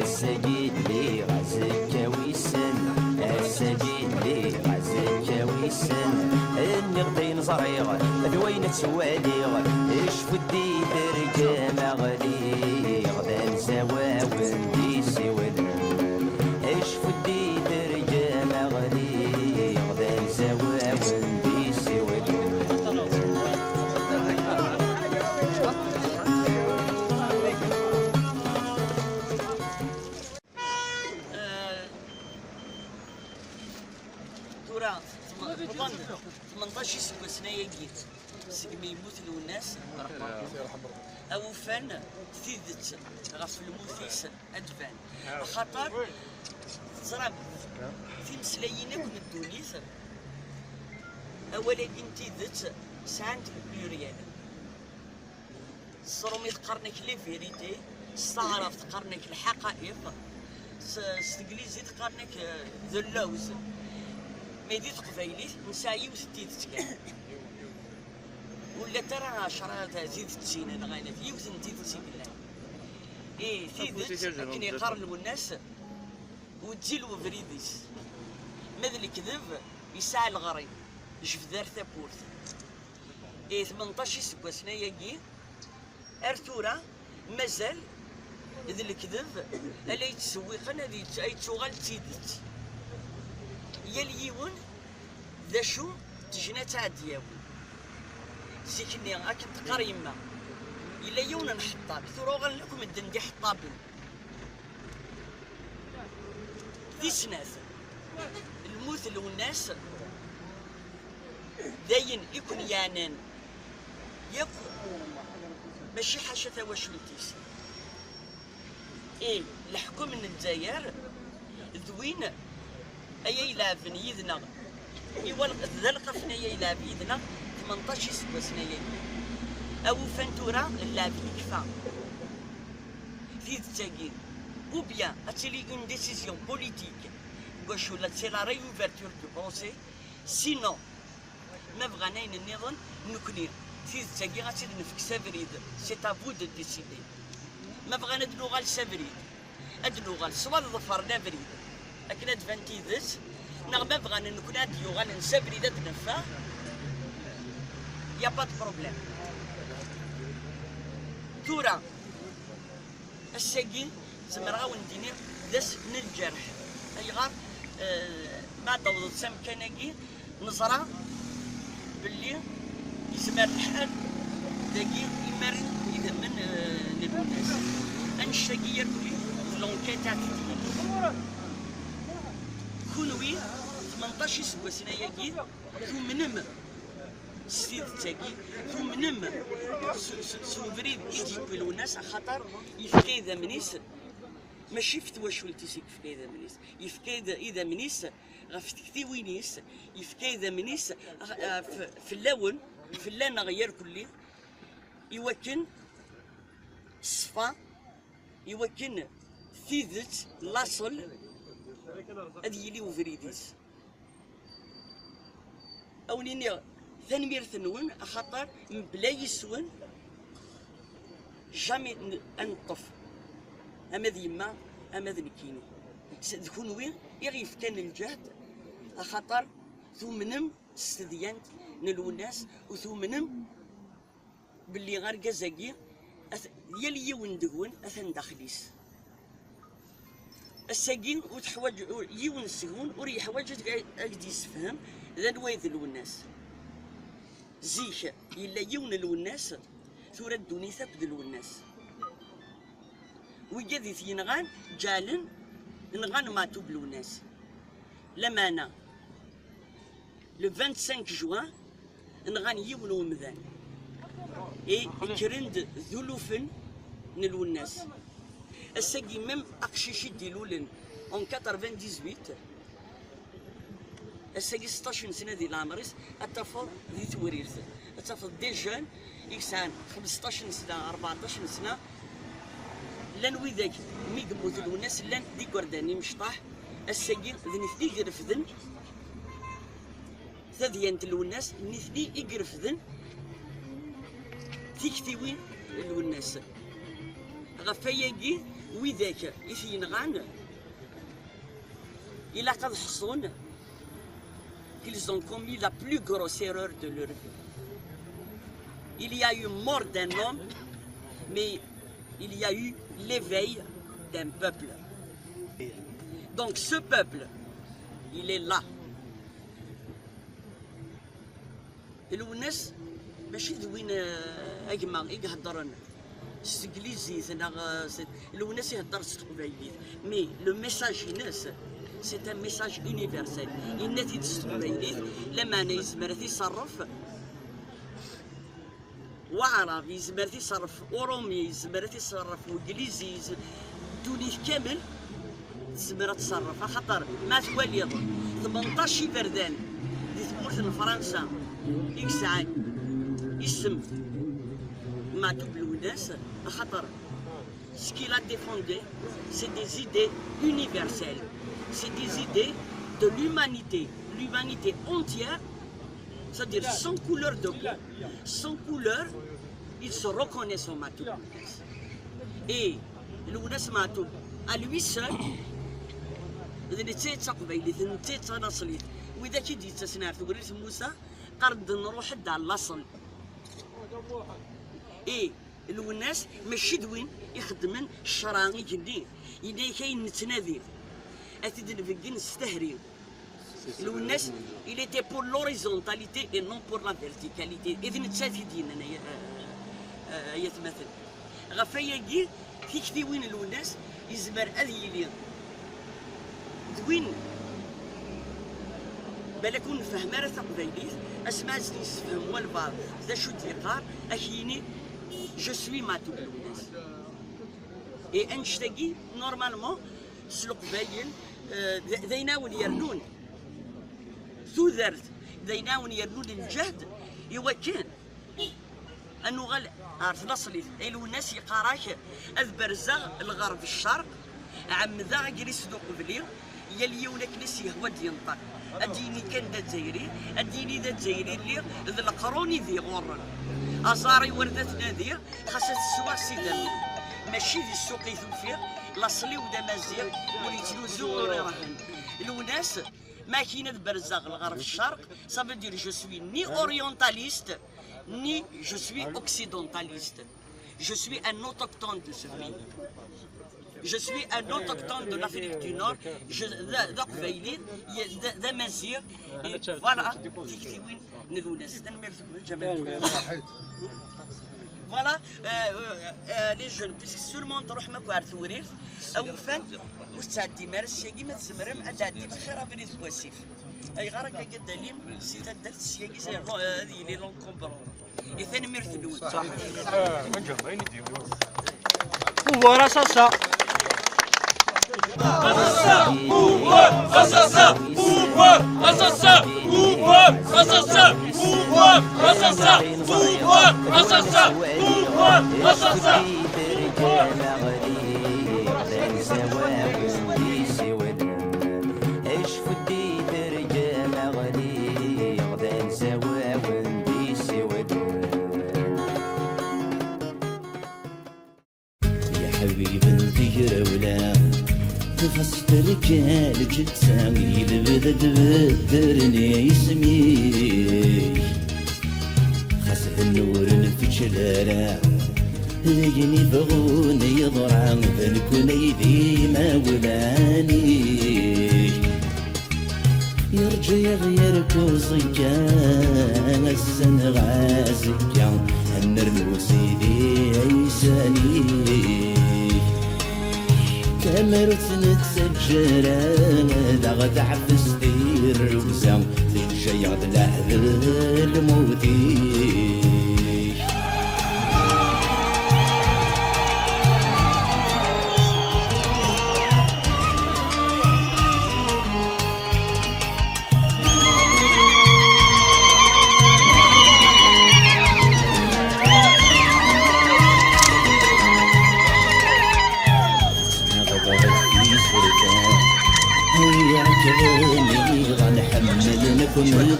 السجيلي غزك ويسن السجيلي غزك ويسن النغدي نصريغ ذوين تسواليغ اش فدي ترجم غلي غدا زواون ديسي ولن اش فدي ترجم غلي غدا زواون ديسي ولن تورا 18 سنة يجيت سقمي يموت الناس او فن ثيدت غف الموثيس ادفان خاطر زرب في مسلايين من الدونيس اولا انت ذات سانت بلوريال صرومي قرنك لي فيريتي استعرفت قرنك الحقائق استقليزي قرنك ذو اللوز ميديت قبايلي نسايي وستيت كان ولا ترى 10 زيد تسين انا غاينه في وزن زيد تسين بالله ايه ثيدت لكن يقارنوا الناس وتجيلو فريديس ماذا الكذب يسعى الغريب جفدار ثابورت ايه 18 سنة يجي ارتورا مازال اذا الكذب الا يتسوقن هذه يتشغل تيدت يليون ذا شو تجينا تعدياو سيكني راكن تقريما إلا يون نحطاب ثورو غنلكم الدندي حطابين ذي سناث الموت والناس داين يكون يانان يق ماشي حاشا ثواشولتيس ايه الحكم من الجزائر ذوين أي لافن يذنا يوالق ذلق فينا يلعب يذنا 18 سنة يجي أو فانتورا اللافن كفا في تاكي ou bien attirer une décision politique gauche ou c'est la réouverture du procès sinon ما بغانا النظام نكني في تاكي غاتي نفك سافريد c'est à vous de décider ما بغانا دنوغال سافريد ادنوغال سوا ظفرنا فريد لكن ادفانتي ذس نغمة بغانا نكون هاد يوغال نسافري داد نفا يا با دو بروبليم تورا الساقي زمرا ونديني داس من الجرح ايغار بعد وضد سام كناكي نزرع باللي يسمى الحال داكي يمر اذا من الناس انشاكي يركلي لونكيت تاع كونوي 18 سنة يجي ثمنم سيد تاكي ثمنم سوفريد يجيبوا الناس خاطر يفكي ذا منيس ماشي فتوى تيسيك يفكي ذا منيس يفكي إذا منيس غف تكتي وينيس يفكي ذا منيس في اللون في اللون غير كلي يوكن الصفا يوكن ثيذت لاصل هذه اللي وفريديس او نيني ثانمير ثنون خاطر بلا يسون جامي انطف اما ذيما اما ذنكيني تكون وين يغيف كان الجهد خاطر ثمنم استديانت نلوناس وثمنم باللي غير كازاكي يلي يوندهون اثن داخليس الساقين وتحواج يون السهون وري حواج اجدي يسفهم ذا نوايذ الناس زيك إلا يون الناس ثورة الدوني ثبت الناس ويجذي في نغان جالن نغان ما توبلو الناس لما أنا لو 25 جوان نغان يون ومذان إيه كرند ذلوفن نلو الناس الساقي ميم اقشيشي ديلولن اون 98 الساقي 16 سنه ديال العمريس الطفل ذي توريرت الطفل دي جون يسعان 15 سنه 14 سنه لان ويداك مي قموت الناس لان دي كورداني مشطاح الساقي ذي يقرفذن ثديانت الوناس نثني يقرفذن تيكتيوين الوناس غفاياكي ويداك يثينغان إلا قد حصون qu'ils ont commis la plus grosse erreur de leur vie. Il y a eu mort d'un homme, mais il y a eu l'éveil d'un peuple. Donc ce peuple, il est là. الوناس ماشي دوين اجمع يهضرن الانجليزي الوناس يهضر القبايليت مي لو ميساج الناس سي ان ميساج يونيفرسال الناس القبايليت لما انا يزمر يصرف وعربي يزمر يصرف اورومي يزمر يصرف وانجليزي الدنيا كامل تزمر تصرف خاطر ما توالي 18 بردان دي ثمورة فرنسا يكسعان يسم ما تبلو الناس خاطر سكيل ا ديفوندي سي دي زيدي يونيفرسيل سي دي زيدي دو l'humanité entière, c'est-à-dire sans couleur de peau, sans couleur, ils se reconnaissent en Matoub. Et l'Ounas Matoub, à lui seul, وإذا كي ديت تسنار تقول موسى قرد نروح حد على الأصل. إيه الناس ماشي دوين يخدمن الشراني جندي إذا كاين نتنادي أتدن في نستهري الناس il était pour l'horizontalité et non pour la verticalité إذا نتساتي دين أنا يتمثل غفايا كي كثي وين الناس يزمر أذيلي دوين بالكون نفهم راه تقبايليت اسمع زدي نفهم والبعض ذا شو تيقار اكيني جو سوي ماتو الناس اي انشتاقي نورمالمون سلوك باين ذيناون يرنون ثوذرت ذيناون يرنون الجهد يوا كان انو غال عرف الاصلي ايلو الناس يقاراك اذبرزا الغرب الشرق عم ذا جريس دو قبلي يلي ولك نسي هو دينطق اديني كان دا الجزائري اديني دا الجزائري اللي ذا القروني ذي غورن ازاري وردتنا ذي خاصة السواق سيدنا ماشي ذي السوق يثوفير لاصلي ودا مازيغ وليتلوزو وريرهن الوناس ما كاين برزاغ الغرب الشرق صافي دير جو سوي ني اورينتاليست ni je suis occidentaliste. Je suis un autochtone de ce pays. Je suis un autochtone de l'Afrique du Nord. Voilà. Voilà, les jeunes, puisque sûrement تروح مكوار ثورير أو فان مستعدي مارس شيء ما تزمرم أدادي بخير أبني تواسيف أي غارك أجد دليل سيد الدرس شيء زي هذه اللي لون كومبرون يثني مرثلون صح من جمعين ديالو هو رصاصة رصاصة هو رصاصة هو رصاصة هو رصاصة هو رصاصة هو رصاصة هو رصاصة تفصت رجال جتساوي لبدد بدرني يسميك خسف النور نفجلارا هيني بغوني يضرع فنكوني ذي ما ولاني يرجع يغير كوزيكا السن غازيكا النرموسي ذي عيساني كامرت نتسجرا دغد عفس دير وزام ذي الشياط لحظ الموتي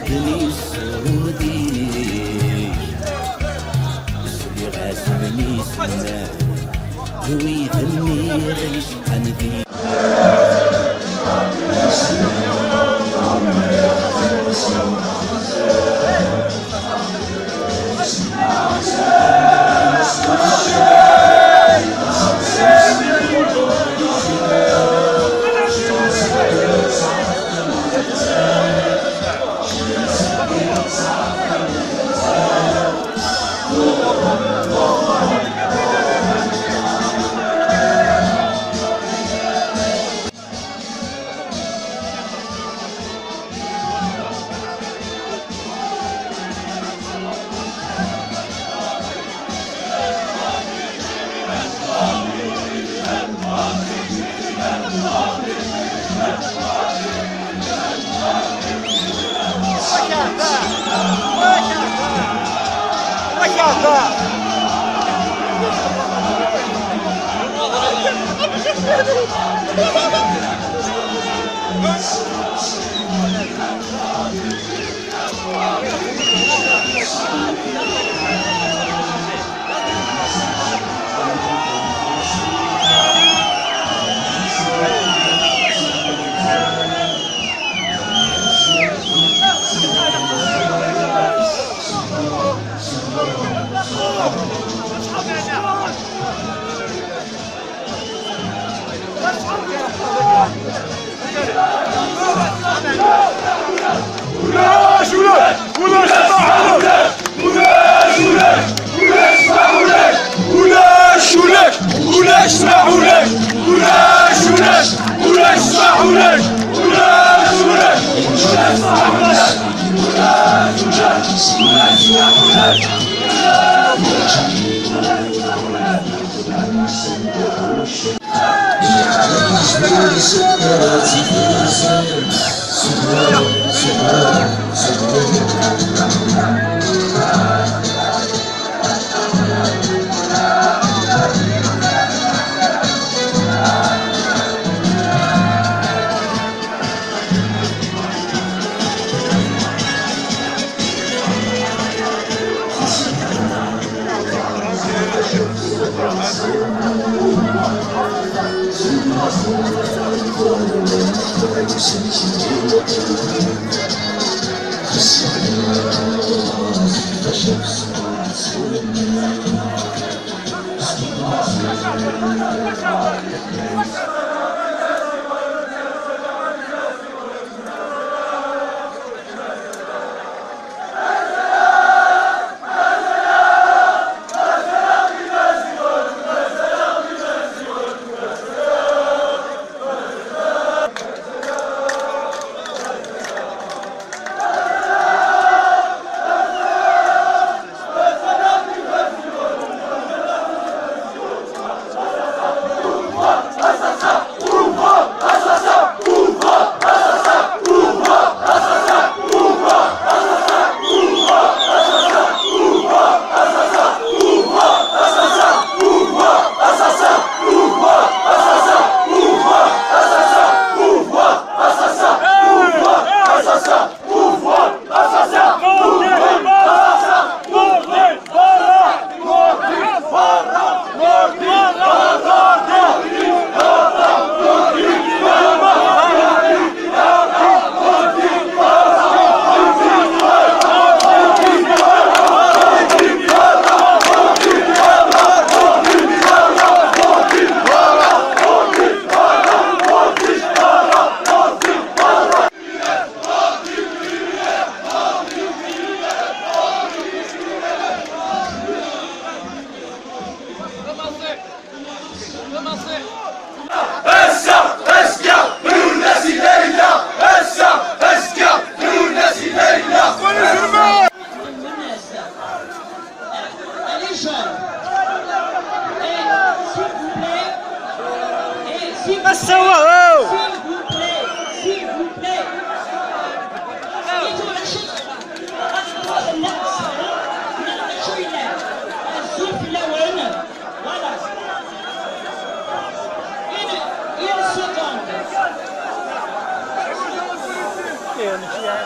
ودني السعودي سلي غاسمني سنان هوي ذني غيش حندي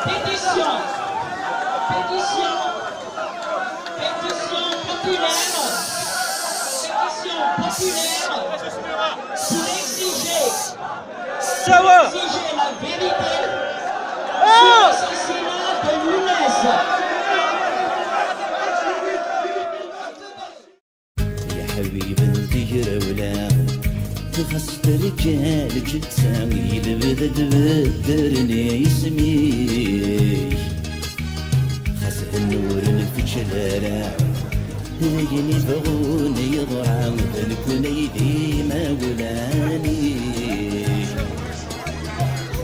Pétition Pétition populaire pour exiger la vérité sur l'assassinat de Younes. يا حبيب الدير ولا تخصت رجال جتساوي لبدا تبدرني اسمي خاصة النور نفجلارا هايني بغوني يضرع تنكون ايدي ما ولاني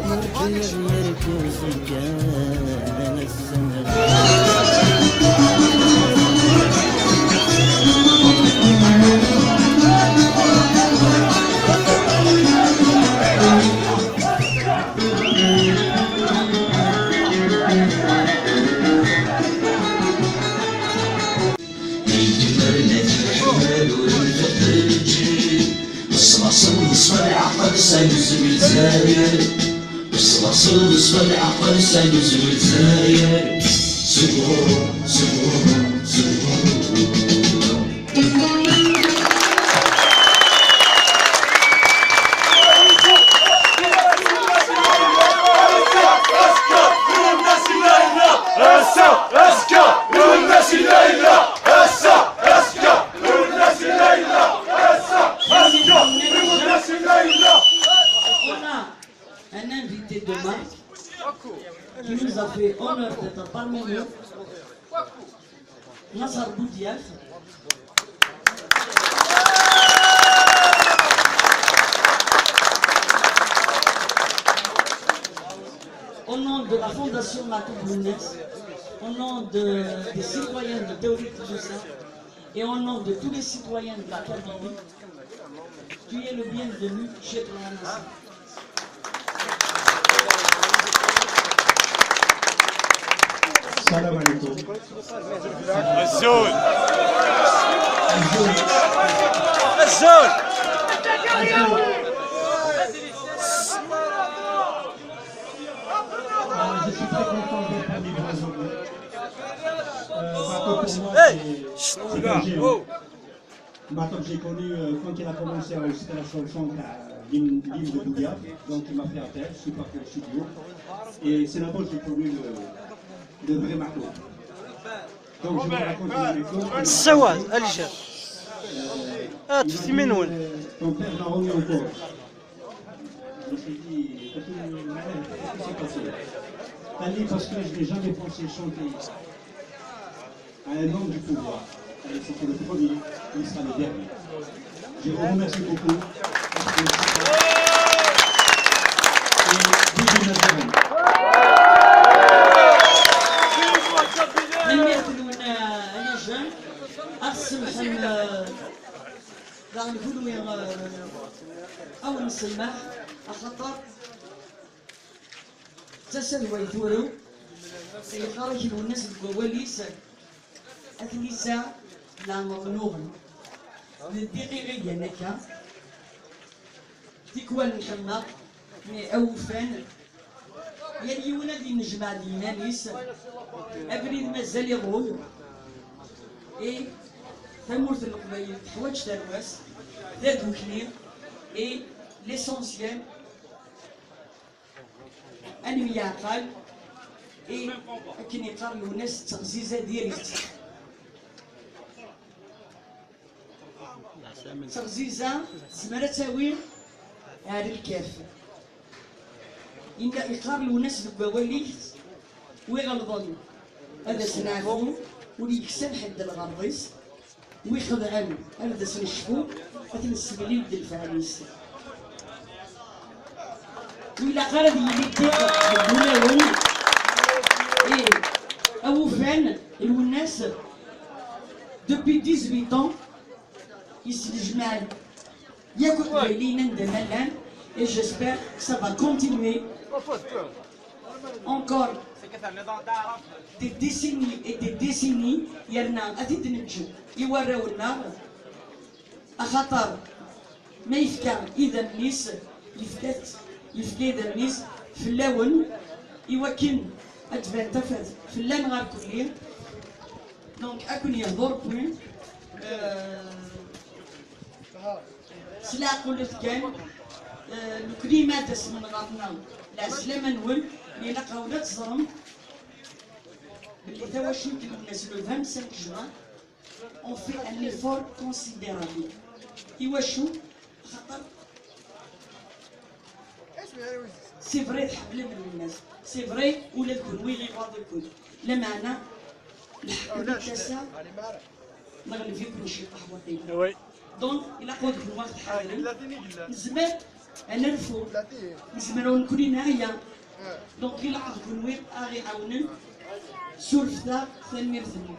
مركز كان السنة سينزل الجزائر بالصلاصل بالصبر عقل سينزل الجزائر سبور سبور سبور Un invité demain qui nous a fait honneur d'être parmi nous, Nassar Boudiaf. Au nom de la Fondation Matou Younes, au nom des citoyens de Théorie Toulousain et au nom de tous les citoyens de la Kabylie, tu es le bienvenu chez toi. Salam alaikum. الزول Je suis très content d'être parmi vous aujourd'hui. Matot, j'ai connu quand il a commencé à réussir la chanson l'hymne de Boudiaf, donc il m'a fait appel, je suis parti au studio. Et c'est là-bas que j'ai connu le vrai Matot. Donc je vais raconter une anecdote. السواد الجا في منون ton père m'a remis en cause. Je me suis dit, qu'est-ce qui s'est passé? T'as dit parce que je n'ai jamais pensé chanter à un homme du pouvoir. Et c'était le premier, il sera le dernier. Je vous remercie beaucoup. Et vive Nazareth. أو نسمح خاطر تسلوى يثورو يخرج الناس الكواليس أثنيسا لا مغنوغ للدقيقة نكا تكوان نحمق مي أوفان يلي ولادي نجمع دينانيس أبريد مازال يغول إيه تمورت القبائل تحواج ترواس ذات وكلير et l'essentiel أن يعقل et كي يقارنوا الناس تغزيزة ديريكت تغزيزة زمرة تاويل على الكاف إن يقارنوا الناس بقواليك ويغلظون هذا سنعرفو واللي يكسب حد الغربيس ويخضعن هذا سنشفو أثنى السبيلين ديال الفعاليس وإلا قرب يديك الدولة إيه أو فان الناس depuis 18 ans يسجمع ياكل لينا ندملان et j'espère que ça va continuer encore des décennies et des décennies يرنا أثيد نجو يوراو النار أخطر ما يفكر إذا الناس يفكي إذا الناس في اللون يوكن أتبان تفاز في اللام غير كلية دونك أكون يهضر بوين سلا قلت كان الكلمات اسم غادنا لا سلامة نول اللي لقاو لا تصرم اللي توا شنو الناس لو 25 جوان اون في ان ايفور كونسيديرابل ايوا شو خاطر سي فري تحبل من الناس سي فري ولا تكون وين غير يكون لا معنى الحق التاسع نغلب فيكم شي قهوه طيبه وي دونك الى قلت في الوقت الحاضر نزمر انا نرفو نزمرو نكون هنايا دونك الى قلت في الوقت اغي عاونن سلفتا ثاني ثاني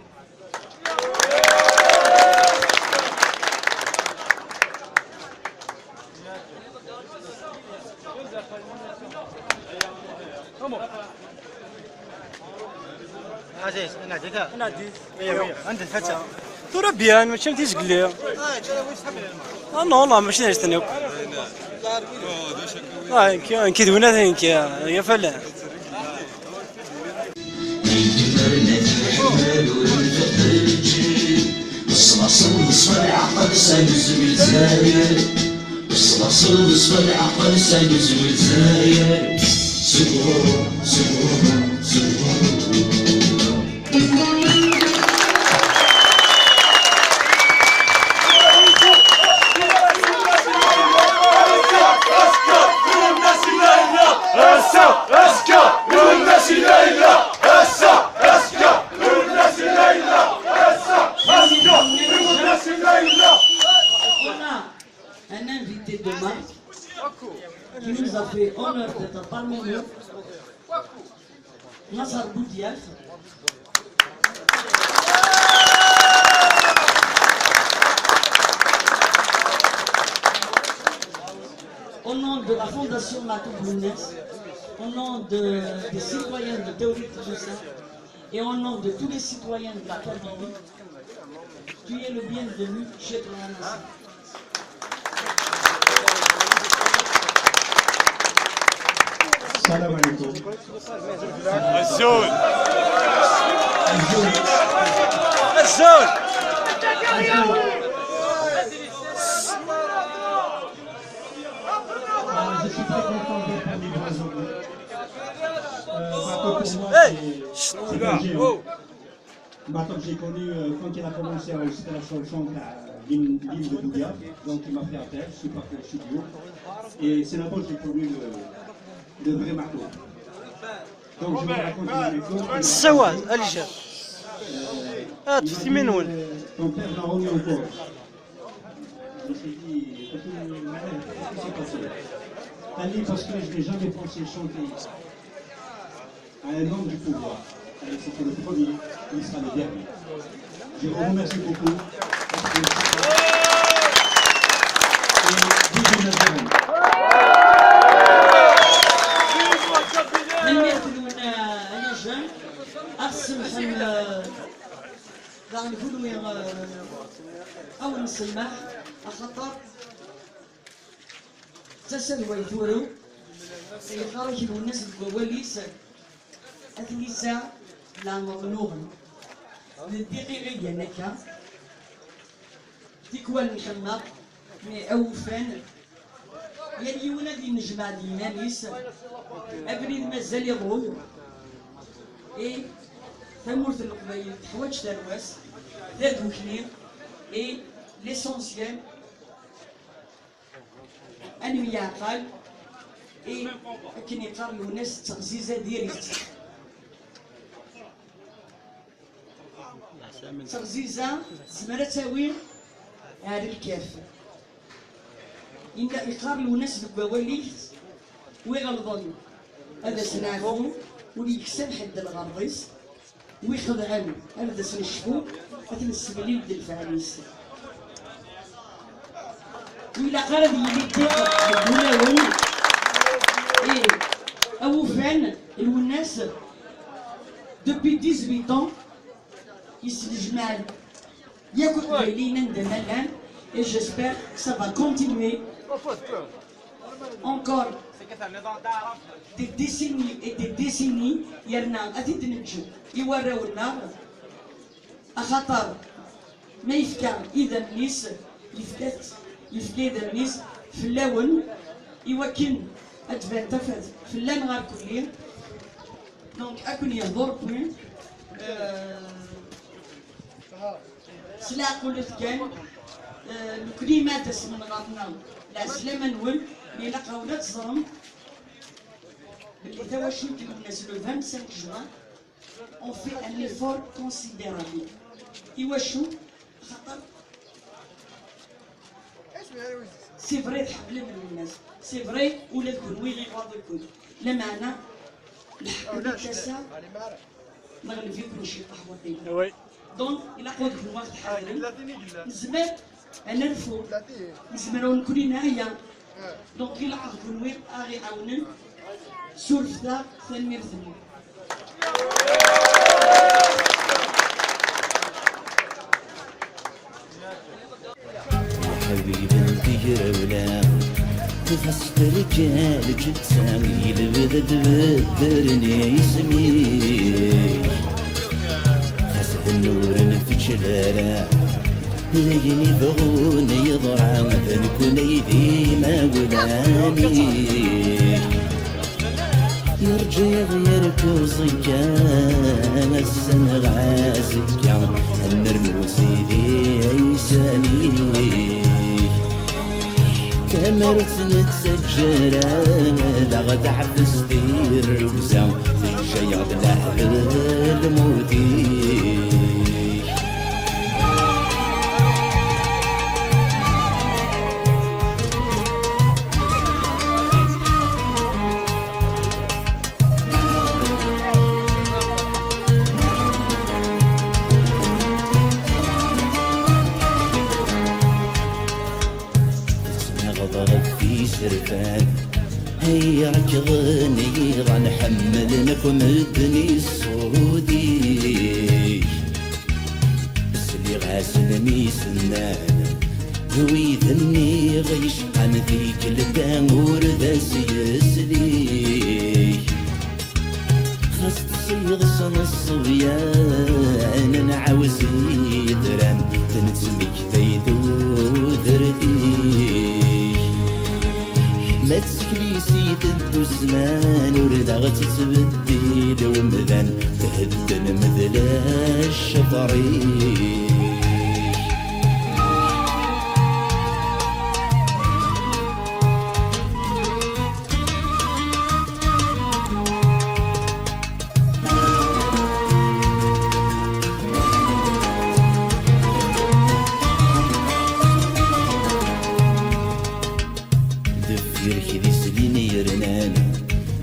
عزيز انا عديتها انا عديت عندي الفتى ترى بيان ماشي تيسقلي نو لا ماشي نستنيو كيدونا ثانك يا فلان الصلاصل صفر عقل سايز والزاير الصلاصل صفر عقل سايز والزاير سبور سبور سبور un invité de marque qui nous a fait honneur d'être parmi nous, Nassar Boudiaf. Au nom de la Fondation Matou Blounès, au nom des citoyens de Théorie Toulousain et au nom de tous les citoyens de la Kabylie, tu es le bienvenu chez toi, Nassar. السلام عليكم. الزول الزول Je suis très content d'être parmi vous aujourd'hui. Bateau que j'ai connu quand il a commencé à enregistrer la chanson à l'île de Boudia, donc il m'a fait appel, je suis parti au studio. Et c'est là-bas que j'ai connu le vrai Marco. Donc je vais raconter une anecdote. السواد الجا تفتي من وين Ton père l'a remis en cause. Je me suis dit, qu'est-ce qui s'est passé? T'as dit parce que je n'ai jamais pensé chanter à un homme du pouvoir. C'était le premier, il sera le dernier. Je vous remercie beaucoup. Et vive Nazareth. أنا جن أسمح راح نقولوا أو نسمح أخطر تسلوا يثوروا يخرج الناس الجواليس أثنيسا لا مغنوغ للدقيقة نكا تكوال نحمق مي أوفان يعني ولادي نجمع دينانيس أبني مازال يضوي إيه ثمورة القبائل تحواج ترواس ذات وكلير إيه ليسونسيال أنو يعقل إيه كان يقارنوا الناس تغزيزة ديريت تغزيزة زمرة تاويل هذا الكاف إن يقارنوا الناس بالقواليس ويغلظون هذا سنعرفو واللي يكسب حد الغرضيس ويخدعن هذا سنشفو مثل السبليل ديال الفعاليس وإلا قرب يديك الدولة إيه أو فان الوناس depuis 18 ans يسجمع ياكل قبيلين عندنا الآن et j'espère que ça va continuer encore des décennies يرنا غادي تنتجو يوراونا خاطر ما يفكى إذا الناس يفكى إذا الناس في اللون يوكن أتبان تفات في اللون غير كلية دونك أكون يهضر بوين سلا قلت كان الكلمات اسمن غابنا العزلة منول لأن قاونا تزرم اللي توا شي الناس لو 25 جوان on fait un effort considérable. إيواشو خاطر سي فري تحب من الناس سي فري ولا الكل ويلي غاضي الكل لمعنى الحق التسع نغلب فيكم شي قهوة طيبة دونك إلا قلت في الوقت الحالي نزمر أنا نفو نزمرو نكون هنايا دونك إلا قلت وين أغي عاونن سولفتا ثاني ثاني حبيب الدير ولا تفسد رجال جتسام يلبد بدرني اسمي خسف النور نفتشلارا ليني بغون يضرع فنكون يدي ما ولاني يرجع يغير كوزيكا السنغ عازكا النرموسي دي عيساني كامرت نتسجرا لغد عفز دير وزا الشياط لحظ المودي هيا ركضني غنحمل لكم الدني السعودي بس اللي غاسل ميسنان هوي ذني غيشقن ذيك الدامور ذا سيسلي خاص تصيغ صن الصبيان نعاوز يدران تنتسمك ذيدو ذردي ما تسكليسي تدو الزمان وردغ تتبدل ومذان تهدن مذلا الشطري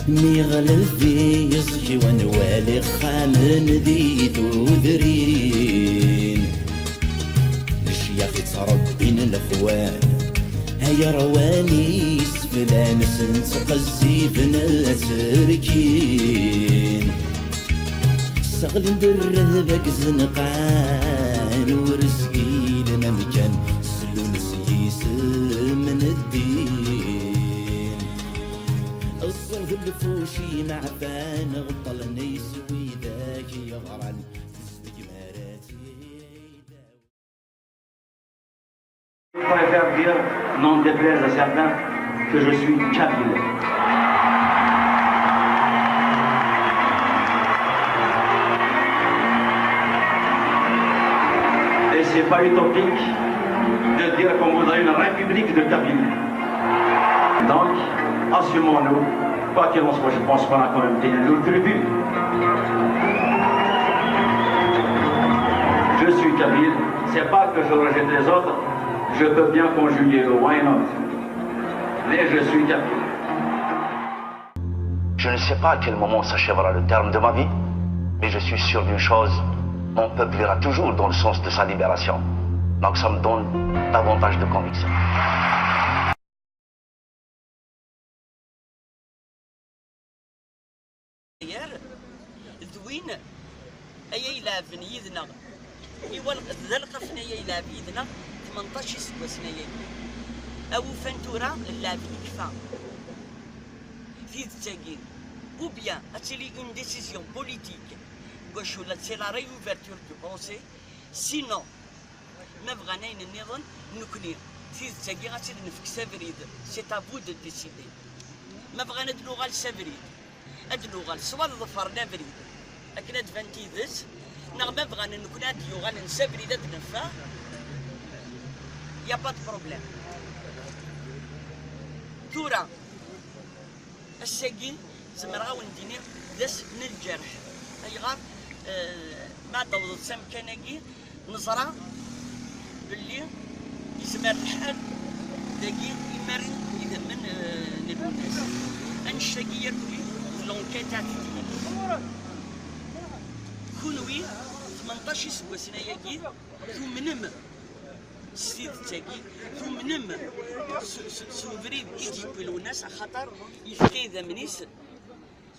مي غلبي يصحي ونوالي خامن ذيدو ذرين الشياخ تربين الاخوان هيا رواني سفلان سنت قزيبنا تركين سغل ندرهبك زنقان ورزقي لنا مكان سلون سيس من الدين الفوشي معفان غطلني يسوي ذاك يغرن استجماراتي Je préfère dire, n'en déplaise à certains, que je suis kabyle. Et c'est pas utopique de dire qu'on voudrait une république de Kabylie. Donc, assumons-nous. Quoi qu'il en soit, je pense qu'on a quand même tenu le tribut. Je suis kabyle, c'est pas que je rejette les autres, je peux bien conjuguer le why not. Mais je suis kabyle. Je ne sais pas à quel moment s'achèvera le terme de ma vie, mais je suis sûr d'une chose, mon peuple ira toujours dans le sens de sa libération. Donc ça me donne davantage de conviction. ذوين أي يلعبن يذنا إيوان ذلك فينا يلعب يذنا 18 سنة أو فانتورا اللعب يكفى تيزتاكي ou bien c'est une décision politique gauche ولا c'est la réouverture du procès sinon ما بغانين النظام نكوني تيزتاكي غاتسير نفك سافريد سي تابو دو ديسيدي ما بغانا ندلو غال سافريد ادلو غال سوا ظفر نافريد لكن ادفانتي ذس ما بغانا نكون اديو غال نسافريد ادنفا يا با دو بروبليم تورا الساقي زمرا ونديني داس من الجرح ايغار بعد وضد سام كناكي نزرع باللي يسمى الحال داكي يمارن اذا من الناس انشتاقي يركلي لونكيت تاع كونوي 18 سوا سناياكي ثمنم السيد تاكي ثمنم سوفريد يجيبوا الناس خاطر يفكي ذا منيس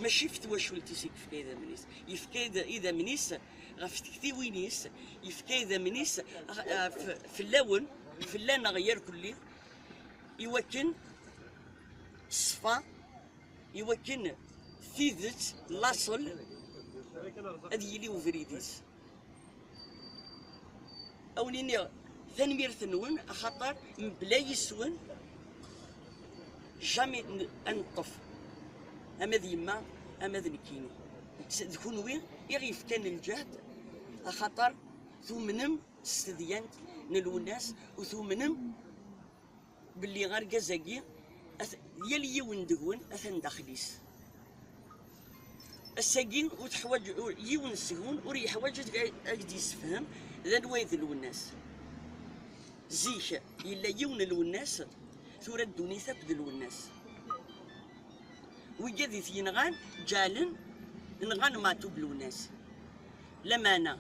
ماشي في تواشولتي سيك يفكي ذا منيس يفكي اذا منيس غفتكتي وينيس يفكي ذا منيس في اللون في اللان غير كلي يوكن الصفا يوكن ثيذت لاصل هذه اللي وفريديس اوليني ثانمير ثنون خاطر بلا يسون جامي انطف اما ذيما اما ذنكيني تكون وين يغيف كان الجهد خاطر ثمنم استديانت نلوناس وثمنم باللي غير كازاكي يلي يوندهون اثن داخليس الساقين وتحواج يون السهون وري حواج اجدي يسفهم ذا نوايذ الوناس زيك إلا يون الوناس ثورة الدونيثة بدل الناس ويجذي في نغان جالن نغان ما تبلو الناس لما أنا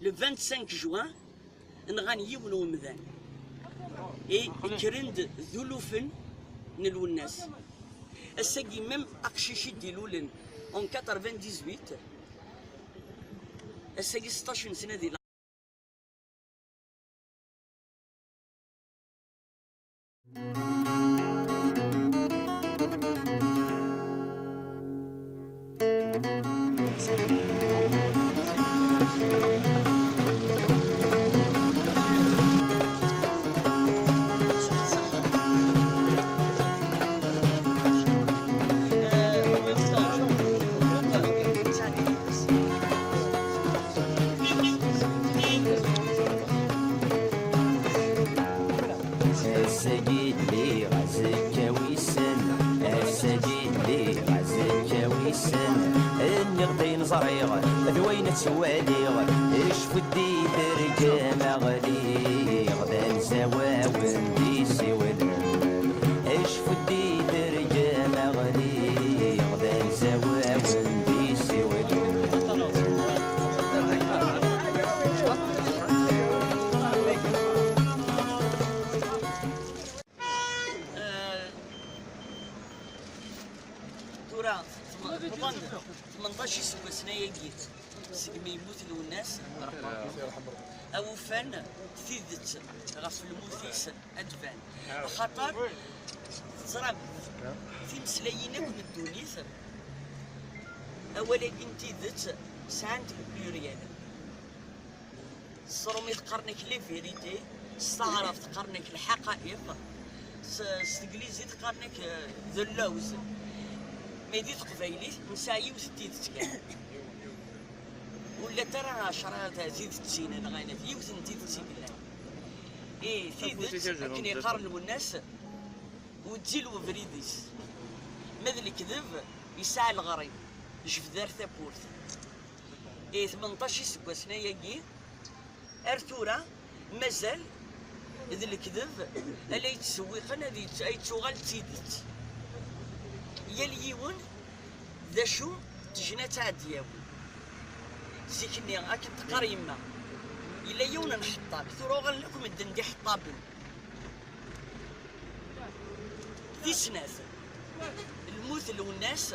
لو 25 جوان نغان يون ومذان إي كرند ذلوفن نلو الناس الساقي ميم أقشيشي ديلولن اون 98 الساقي 16 سنة دي سواليغ ايش فدي ترجم اغليغ ذا زواون ديسي ولن ايش فدي ترجم اغليغ ذا زواون ديسي ولن تورا 18 سنة يجيت سقمي يموت الناس او فن ثيدت غف الموثيس ادفان خاطر زرب في مسلايين من الدونيث اولا كنتي ذات سانت بلوريال صرومي تقرنك لي فيريتي استعرف تقرنك الحقائق استقليزي تقرنك ذو اللوز ميديت قبايلي نسايي وستيت كان ولا ترى 10 زيد تسين انا غاينه في يوزن زيد تسين بالله ايه ثيدت لكن يقارنوا الناس وتجيلو فريديس ماذا الكذب يسعى الغريب شف دار ثابورت ايه 18 سكوا سنه يجي ارتورا مازال اذا الكذب الا يتسوق انا يتشغل تيدت يليون ذا شو تجينا تاع دياول سيكني راك تقريما الا يونا نحطاب ثورو غنلكم الدندي حطابن ذي سناث الموت لو الناس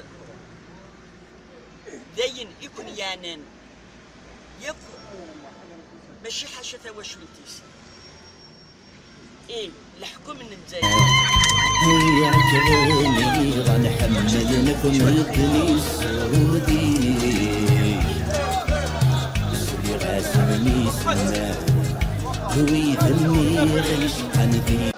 داين يكون يانان ماشي حاشا ثواشولتيس ايه الحكم من الجزائر. يا كريمي غنحمل لكم الكنيس السعودي اللي غاسمني سنة ويهمني غيش حنفي.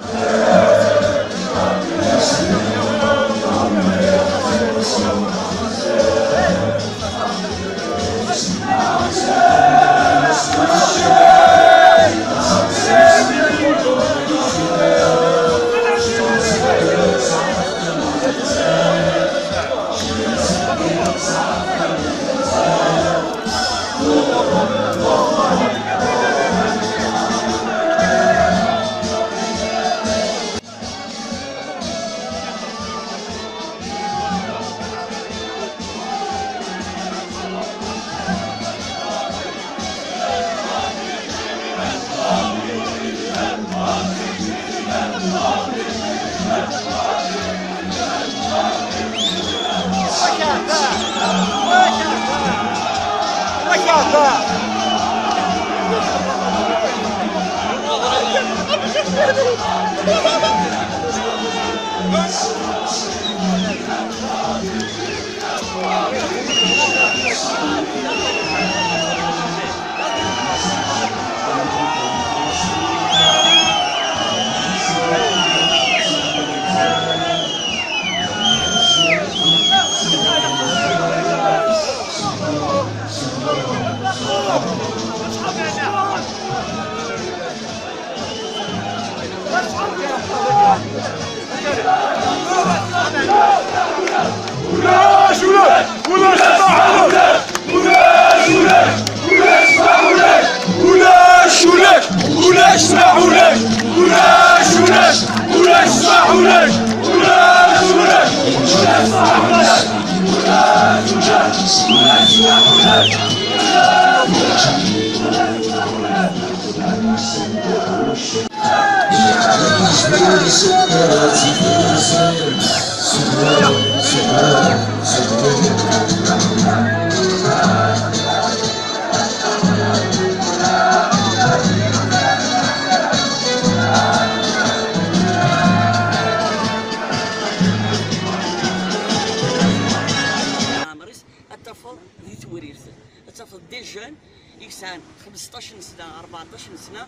الطفل يتوريث الطفل دي جون يكسان 15 سنه 14 سنه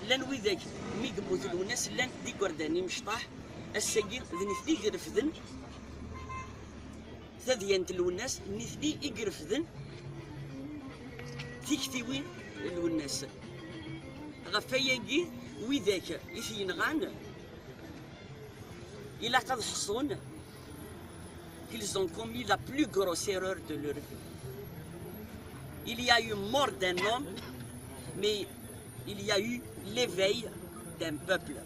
لان وذاك مي قبوت الناس لان دي قرداني مشطاح الساقي ذني يقرفذن ثديانت الوناس نثدي يقرفذن تيكتيوين الوناس غفاياكي وذاك يثينغان إلا قد حصون qu'ils ont commis la plus grosse erreur de leur vie. Il y a eu mort d'un homme, mais il y a eu l'éveil d'un peuple.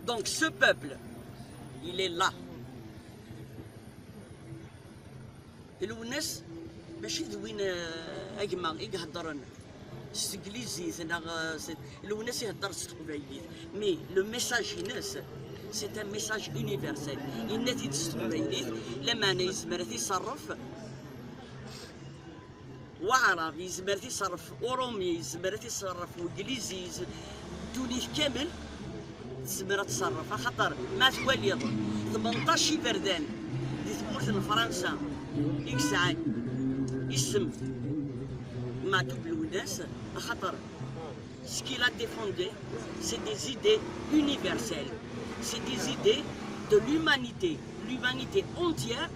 Donc ce peuple, il est là. الوناس ماشي ذوين اجمع يهضرن الانجليزي الوناس يهضر التقبايليت مي لو ميساج الناس سي ان ميساج يونيفرسال الناس يتقبايليت لما انا يزمر يتصرف وعربي يزمر يتصرف اورومي يزمر يتصرف وانجليزي تونس كامل تزمر تصرف خاطر ما توالي 18 بردان دي ثمورة فرنسا يكسعان يسم ما تبلو الناس خاطر ce qu'il a défendu c'est des idées universelles c'est des idées de l'humanité entière,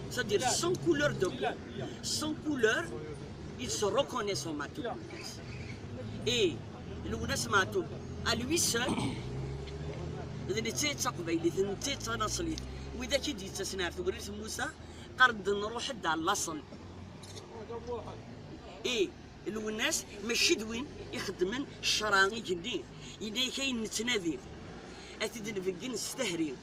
c'est-à-dire sans couleur de peau, sans couleur, ils se reconnaissent en Matou. Et le Ounas Matou, à lui seul, وإذا كي جيت تسنار تقول موسى قرد نروح على الأصل. إيه الناس ماشي دوين يخدمن الشراني جندين إذا كاين نتنادي أتدن فيكين نستهرين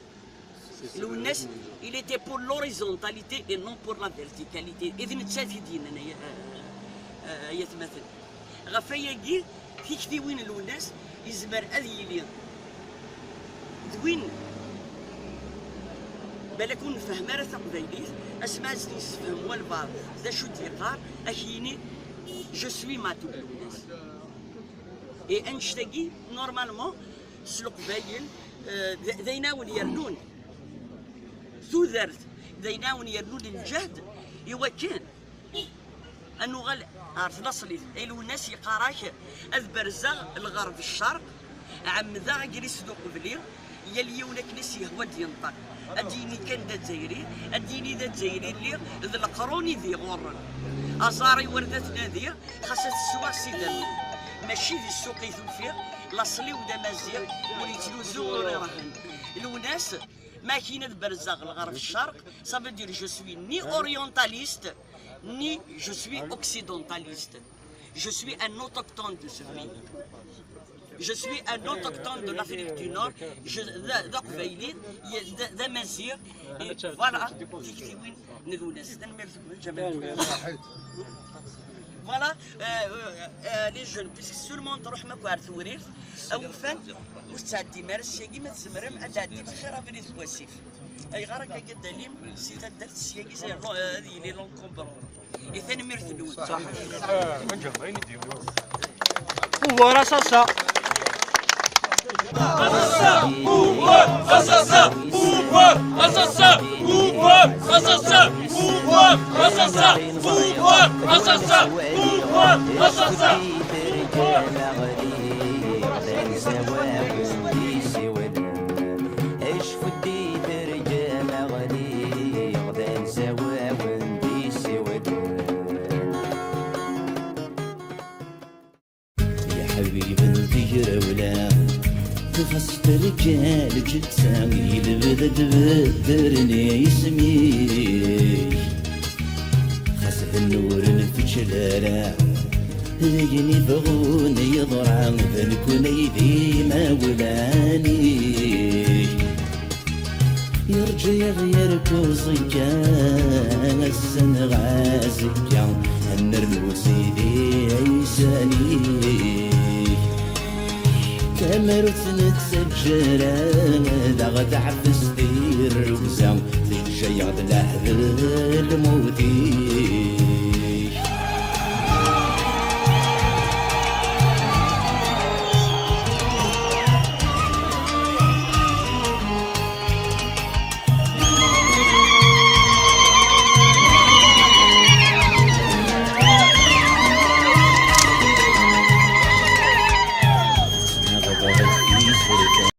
الناس il était pour l'horizontalité et non pour la verticalité إذا نتسافي ديننا يتمثل غفاياكي كي كثي وين الناس يزمر أذيلين دوين بالكون نفهم راه تقبايليت اسمع زدي نفهم والبعض ذا شو تيقار اكيني جو سوي مع توب الناس اي انشتاقي نورمالمون سلقبايل دايناون يرنون ثوذرت دايناون يرنون الجهد ايوا كان انو غال عرف الاصلي ايلو الناس يقراك اذبرزا الغرب الشرق عمدا جريس دو قبلي يلي ولا كنسي هو دينطق اديني كان دا تزايري اديني دا تزايري اللي ذا القروني ذي غور ازاري وردتنا ذي خاصة السواق سيدنا ماشي ذي السوق يثوفير لاصلي ودا مازير وليتلوزو ورهن الوناس ما كاين برزاغ الغرب الشرق صافي دير جو سوي ني اورينتاليست ni je suis occidentaliste. Je suis un autochtone de ce pays. Je suis un autochtone de l'Afrique du Nord. Voilà. Voilà, les jeunes, puisque sûrement تروح مكوار ثورير أو فات مستعدي مارس شيء ما تسمرم أدعي بخير أبني تواسيف أي غارك قد ليم سيت درت شيء زي هذه لي لون كومبرون يثني مرثلون صح من جمعين ديالو هو راسا خصت رجال جد ساوي لبدد بدرني اسمي خاصة النور نفجلالة هيني بغوني يضرع بنكوني ديما ولاني يرجع يغير كوزيكا السن غازيكا النرموسي دي عيساني كامرت نتسجرا داغ تعفس دير وزام تجي غد لحظة الموتي